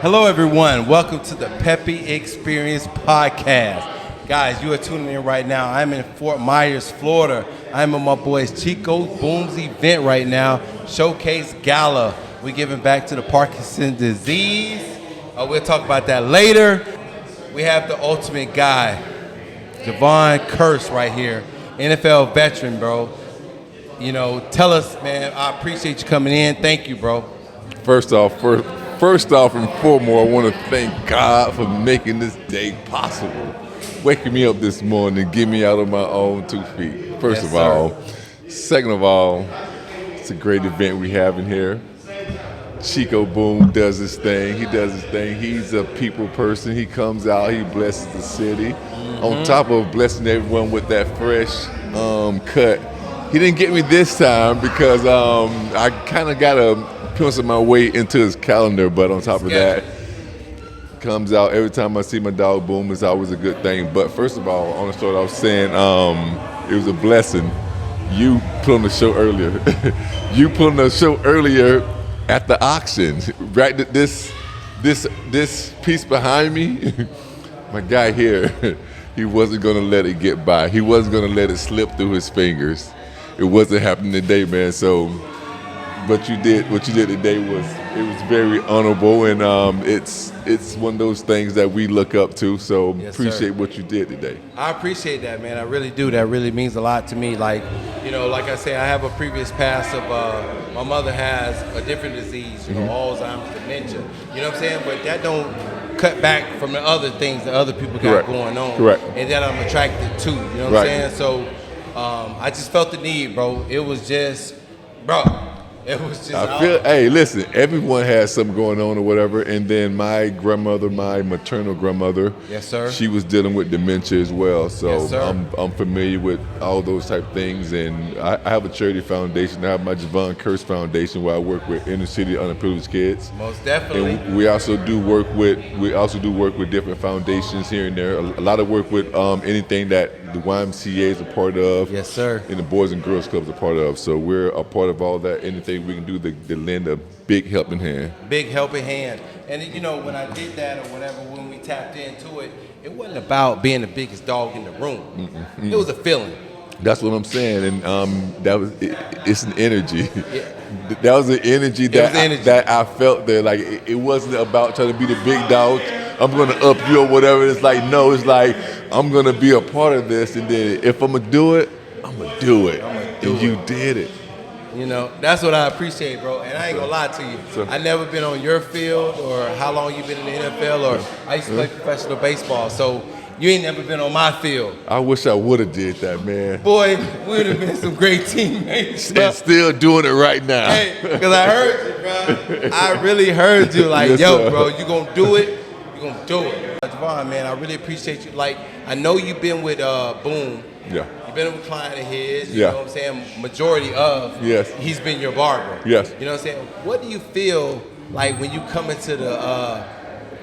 Hello, everyone. Welcome to the Pepe Experience Podcast. Guys, you are tuning in right now. I'm in Fort Myers, Florida. I'm at my boys Chico Boom's event right now, Showcase Gala. We're giving back to the Parkinson's disease. We'll talk about that later. We have the ultimate guy, Jevon Kearse right here, NFL veteran, bro. You know, tell us, man, I appreciate you coming in. Thank you, bro. First off and foremost, I want to thank God for making this day possible. Waking me up this morning and getting me out of my own 2 feet. First of all. Second of all, it's a great event we have in here. Chico Boom does his thing. He does his thing. He's a people person. He comes out. He blesses the city. On top of blessing everyone with that fresh cut. He didn't get me this time because I kind of got to pencil my way into his calendar. But on top of that, comes out every time I see my dog Boom. It's always a good thing. But first of all, I want to start off saying it was a blessing. You put on the show earlier. You put on the show earlier at the auction. Right, this piece behind me. My guy here, he wasn't gonna let it get by. He wasn't gonna let it slip through his fingers. It wasn't happening today, man. So, what you did today was very honorable, and it's one of those things that we look up to. So appreciate what you did today. I appreciate that, man. I really do. That really means a lot to me. Like, you know, like I say, I have a previous past of my mother has a different disease, you know, Alzheimer's, dementia. You know what I'm saying? But that don't cut back from the other things that other people got going on. Correct. And that I'm attracted to. You know what I'm saying? So I just felt the need, bro. It was just, hey, listen, everyone has something going on or whatever, and then my grandmother, my maternal grandmother, yes, sir, she was dealing with dementia as well, so yes, sir. I'm familiar with all those type of things, and I have a charity foundation. I have my Jevon Kearse Foundation where I work with inner city underprivileged kids. Most definitely. And we also do work with different foundations here and there. A lot of work with anything that the YMCA is a part of. Yes, sir. And the Boys and Girls Club is a part of. So we're a part of all that. Anything we can do to lend a big helping hand. Big helping hand. And, you know, when I did that or whatever, when we tapped into it, it wasn't about being the biggest dog in the room. It was a feeling. That's what I'm saying. And it's an energy. Yeah. That was an energy that I felt there. Like, it wasn't about trying to be the big dog. I'm going to up you or whatever. It's like, no, it's like, I'm going to be a part of this. And then if I'm going to do it, I'm going to do it. And you did it. You know, that's what I appreciate, bro. And I ain't gonna lie to you. I never been on your field or how long you been in the NFL or I used to play professional baseball. So you ain't never been on my field. I wish I would have did that, man. Boy, we would have been some great teammates. And still doing it right now. Hey, because I heard you, bro. I really heard you. Like, yes, yo, sir. Bro, you gonna do it? You gonna do it. Jevon, man, I really appreciate you. Like, I know you've been with Boom. Yeah. Been a client of his, you know what I'm saying, majority of, he's been your barber. Yes. You know what I'm saying? What do you feel like when you come into the,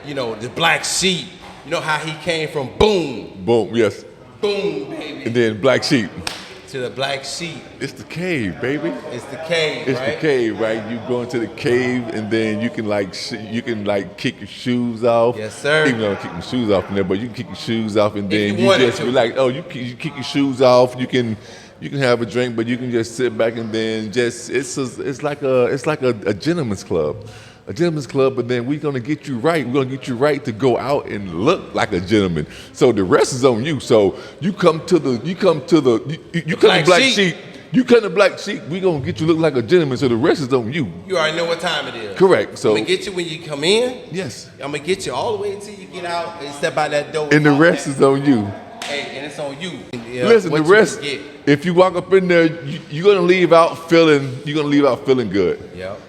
the black sheep, you know how he came from Boom? Boom, yes. Boom, baby. And then black sheep. To the black sheep. It's the cave, baby. It's the cave, It's right? the cave, right? You go into the cave and then you can kick your shoes off. Yes, sir. Even though I don't kick my shoes off in there, but you can kick your shoes off and then you just relax. Oh, you kick your shoes off. You can have a drink, but you can just sit back and then it's like a gentleman's club. A gentleman's club, but then we're gonna get you right. We're gonna get you right to go out and look like a gentleman. So the rest is on you. So you come to the black sheep. You come to black sheep. We're gonna get you look like a gentleman. So the rest is on you. You already know what time it is. Correct. So I'm gonna get you when you come in. Yes. I'm gonna get you all the way until you get out and step out that door. And the rest is on you. Hey, and it's on you. Listen, the rest. If you walk up in there, you're gonna leave out feeling good. Yep.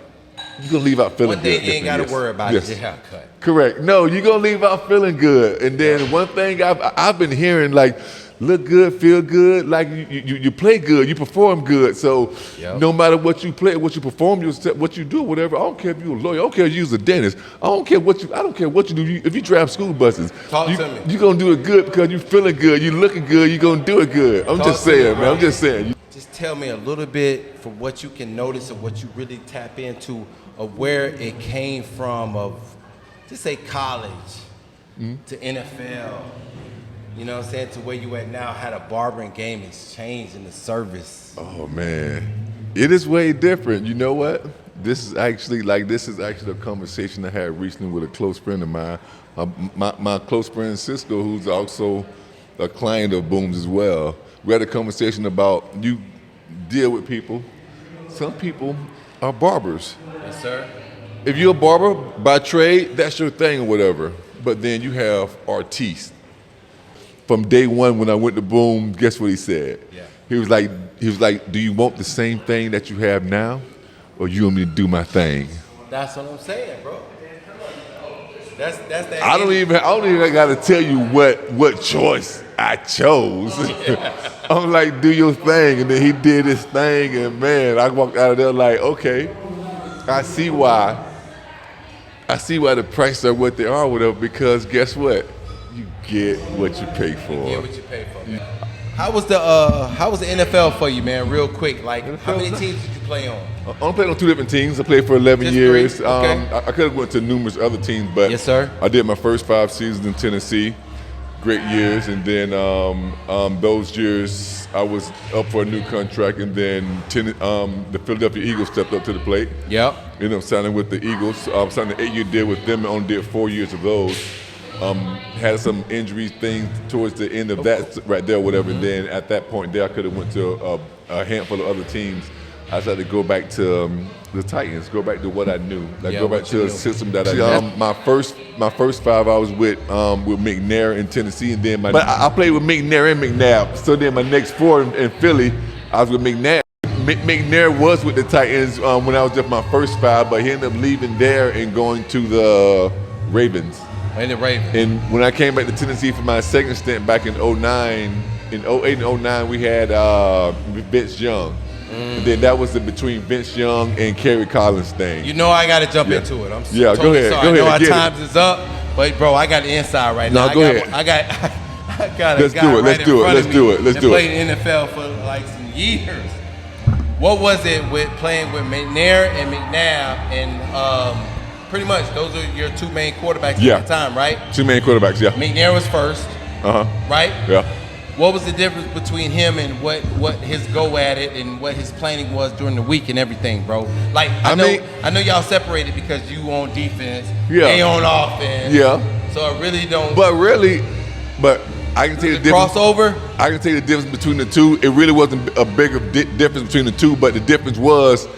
You're going to leave out feeling good. One thing you ain't got to worry about is your haircut. Correct. No, you're going to leave out feeling good. And then one thing I've been hearing, like, look good, feel good, like you play good, you perform good. So no matter what you play, what you perform, what you do, whatever, I don't care if you're a lawyer, I don't care if you're a dentist, I don't care what you do. If you drive school buses, Talk to me. You're going to do it good because you're feeling good, you're looking good, you're going to do it good. I'm just saying, man. I'm just saying. Just tell me a little bit from what you can notice of what you really tap into of where it came from of just say college to NFL, you know what I'm saying, to where you at now, how the barbering game has changed in the service? Oh man, it is way different. You know what? This is actually a conversation I had recently with a close friend of mine, my close friend Cisco, who's also a client of Booms as well. We had a conversation about you deal with people. Some people are barbers. Yes, sir. If you're a barber by trade, that's your thing or whatever. But then you have artistes. From day one when I went to Boom, guess what he said? Yeah. He was like, do you want the same thing that you have now, or you want me to do my thing? That's what I'm saying, bro. That's that. I don't even got to tell you what choice I chose. I'm like, do your thing, and then he did his thing, and man, I walked out of there like, okay, I see why the prices are what they are, whatever. Because guess what? You get what you pay for. You get what you pay for. Man. How was the NFL for you, man? Real quick, like how many teams did you play on? I only played on 2 different teams. I played for 11 Just years. 3? Okay. I could have went to numerous other teams, but yes, sir. I did my first 5 seasons in Tennessee. Great years, and then those years I was up for a new contract, and then the Philadelphia Eagles stepped up to the plate. Yep. Ended up signing with the Eagles. Signed an 8-year deal with them, and only did 4 years of those. Had some injury things towards the end of that right there, whatever. And then at that point there, I could have went to a handful of other teams. I decided to go back to the Titans, go back to what I knew, go back to a system that I knew. My first 5 I was with McNair in Tennessee, and then but I played with McNair and McNabb. So then my next 4 in Philly, I was with McNabb. McNair was with the Titans when I was just my first 5, but he ended up leaving there and going to the Ravens. And the Ravens. And when I came back to Tennessee for my second stint back in 09, in 08 and 09, we had Vince Young. And then that was between Vince Young and Kerry Collins thing. You know I got to jump into it. I'm totally go ahead. Sorry. Go ahead. I know our Get times is up, but bro, I got the inside right now. No, go ahead. I got a guy Let's right do in it. front Let's of do me it. Let's that do played it. in the NFL for like some years. What was it with playing with McNair and McNabb, and pretty much those are your 2 main quarterbacks at the time, right? 2 main quarterbacks, yeah. McNair was first, right? Yeah. What was the difference between him and what his go at it and what his planning was during the week and everything, bro? Like I know y'all separated because you on defense, they on offense. Yeah. So it really don't. But I can tell you the difference. Crossover. I can tell you the difference between the two. It really wasn't a bigger difference between the two, but the difference was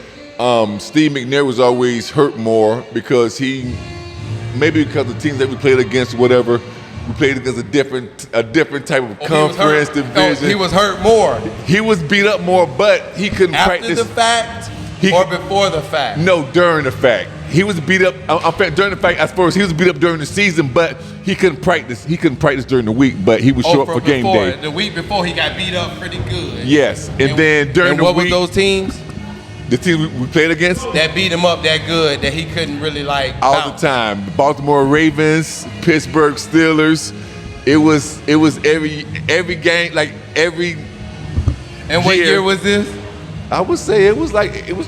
Steve McNair was always hurt more because maybe because the teams that we played against, whatever. We played against a different type of conference division. He was hurt more. He was beat up more, but he couldn't practice. After the fact or before the fact? No, during the fact. He was beat up. During the fact, I suppose he was beat up during the season, but he couldn't practice. He couldn't practice during the week, but he was short for game day. The week before, he got beat up pretty good. Yes, and then during the week. What was those teams? The team we played against? That beat him up that good that he couldn't really all the time. The Baltimore Ravens, Pittsburgh Steelers. It was every game, like every. And what year was this? I would say it was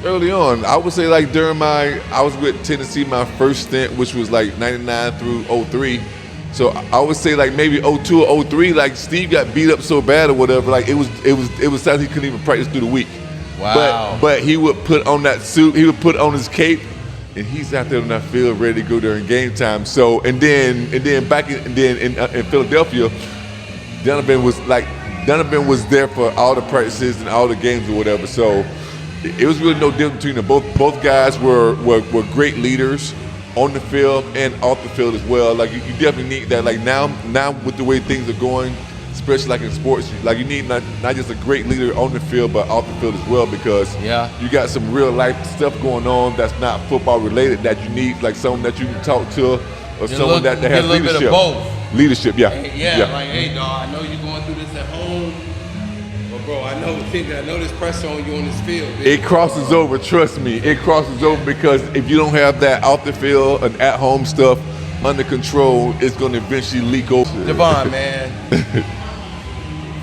early on. I would say like I was with Tennessee my first stint, which was like 99 through 03. So I would say like maybe 02 or 03, like Steve got beat up so bad or whatever, like it was sad he couldn't even practice through the week. Wow. But he would put on that suit, he would put on his cape, and he's out there on that field ready to go during game time. So and then back in Philadelphia, Donovan was there for all the practices and all the games or whatever. So it was really no difference between them. Both guys were great leaders on the field and off the field as well. Like you definitely need that. Like now with the way things are going, especially like in sports, like you need not just a great leader on the field, but off the field as well, because you got some real life stuff going on that's not football related that you need, like someone that you can talk to or someone that has leadership. Bit of both. Leadership, yeah. Like, hey, dog, I know you're going through this at home, but bro, I know this pressure on you on this field. It crosses over, trust me. It crosses over because if you don't have that off the field and at home stuff under control, it's going to eventually leak over. Jevon, man,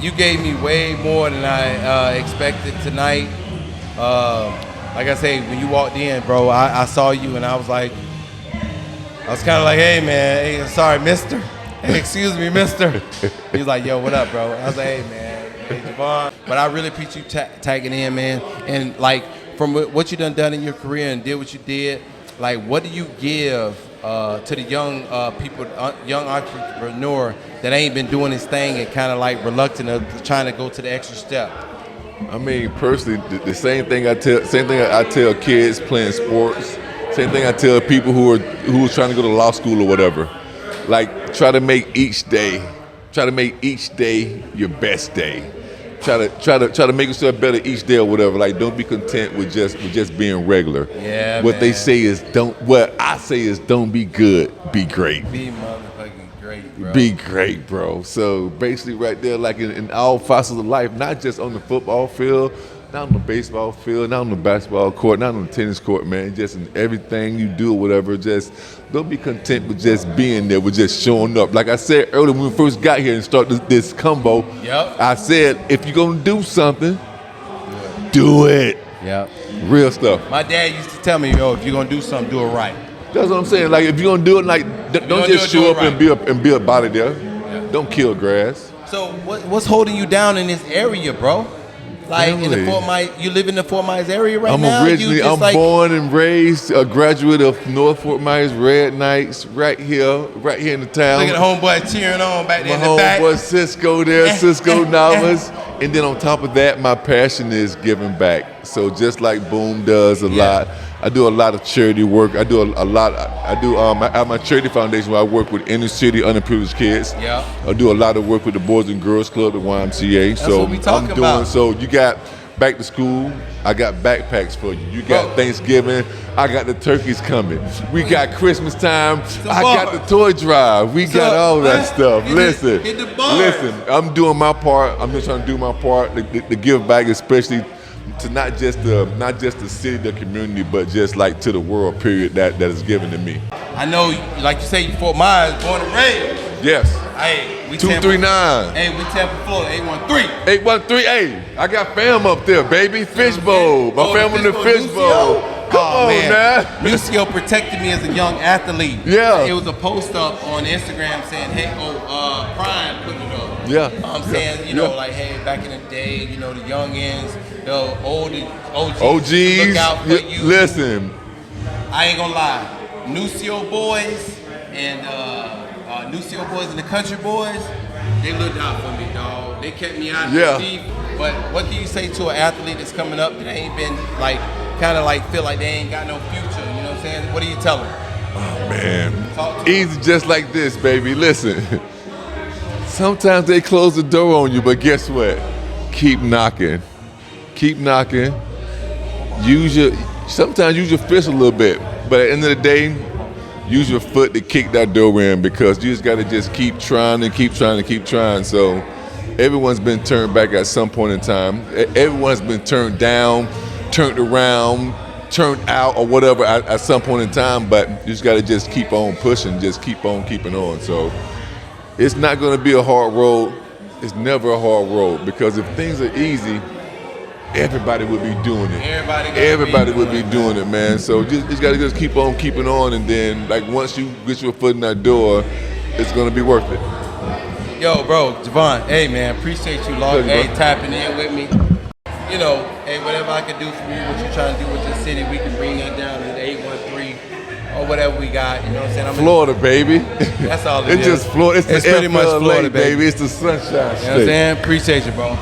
you gave me way more than I expected tonight. Like I say, when you walked in, bro, I saw you and I was like, I was kind of like, hey, man, hey, sorry, mister. Hey, excuse me, mister. He was like, yo, what up, bro? I was like, hey, man, hey, Jevon. But I really appreciate you tagging in, man. And, like, from what you done in your career and did what you did, like, what do you give to the young people, young entrepreneur that ain't been doing his thing and kind of, like, reluctant of trying to go to the extra step? I mean, personally, the same thing I tell kids playing sports. Same thing I tell people who are trying to go to law school or whatever. Like, try to make each day your best day. Try to make yourself better each day or whatever. Like, don't be content with just being regular. Yeah, what man. they say is what I say is don't be good, be great. Be motherfucking great, bro. Be great, bro. So basically right there, like in all facets of life, not just on the football field, not on the baseball field, not on the basketball court, not on the tennis court, man. Just in everything you do or whatever, just don't be content with just being there, with just showing up. Like I said earlier when we first got here and started this combo, I said, if you're going to do something, do it. Yep. Real stuff. My dad used to tell me, yo, if you're going to do something, do it right. That's what I'm saying. Like, if you're going to do it, like, don't just show up and be a body there. Yeah. Don't kill grass. So what's holding you down in this area, bro? Like in the Fort Myers, you live in the Fort Myers area right now? I'm born and raised a graduate of North Fort Myers Red Knights, right here in the town. Look at the homeboy cheering on back there in the back. My homeboy Cisco there, Cisco Navas. And then on top of that, my passion is giving back. So just like Boom does a lot, I do a lot of charity work. I have my charity foundation where I work with inner city underprivileged kids. Yeah. I do a lot of work with the Boys and Girls Club, the YMCA. That's what we talking about. So you got back to school, I got backpacks for you. You got Thanksgiving, I got the turkeys coming. We got Christmas time, I got the toy drive. We got all that stuff. Listen, I'm doing my part. I'm just trying to do my part to give back, especially to not just the city, the community, but just like to the world, period, that is given to me. I know, like you say, you Fort Myers, born and raised. Yes. Hey, we 239. Hey, we Tampa, Florida, 813. 813. Hey, I got fam up there, baby. Fishbowl. My family in the Fishbowl. Come on, man. Lucio protected me as a young athlete. Yeah. It was a post up on Instagram saying, hey, Prime put it up. Yeah. I'm saying, you know, like, hey, back in the day, you know, the youngins, the old OGs look out for you. Listen. I ain't gonna lie. Nucio boys and Nucio boys and the country boys, they looked out for me, dog. They kept me out of the deep. But what can you say to an athlete that's coming up that ain't been like, kind of like feel like they ain't got no future? You know what I'm saying? What do you tell them? Oh man, easy just like this, baby. Listen, sometimes they close the door on you, but guess what? Keep knocking. Keep knocking. Sometimes use your fist a little bit, but at the end of the day, use your foot to kick that door in, because you just got to just keep trying and keep trying and keep trying. So everyone's been turned back at some point in time. Everyone's been turned down, turned around, turned out, or whatever at some point in time, but you just got to just keep on pushing, just keep on keeping on. So it's not going to be a hard road. It's never a hard road, because if things are easy, everybody would be doing it. Everybody would be doing it, man. So just got to just keep on keeping on, and then like once you get your foot in that door, it's going to be worth it. Yo, bro, Jevon, hey, man, appreciate you, tapping in with me. You know, hey, whatever I can do for you, what you're trying to do with the city, we can bring that down to the 813 or whatever we got. You know what I'm saying? Florida, baby. That's all it is. It's just Florida. It's pretty much Florida, baby. It's the sunshine state. You know what I'm saying? Appreciate you, bro.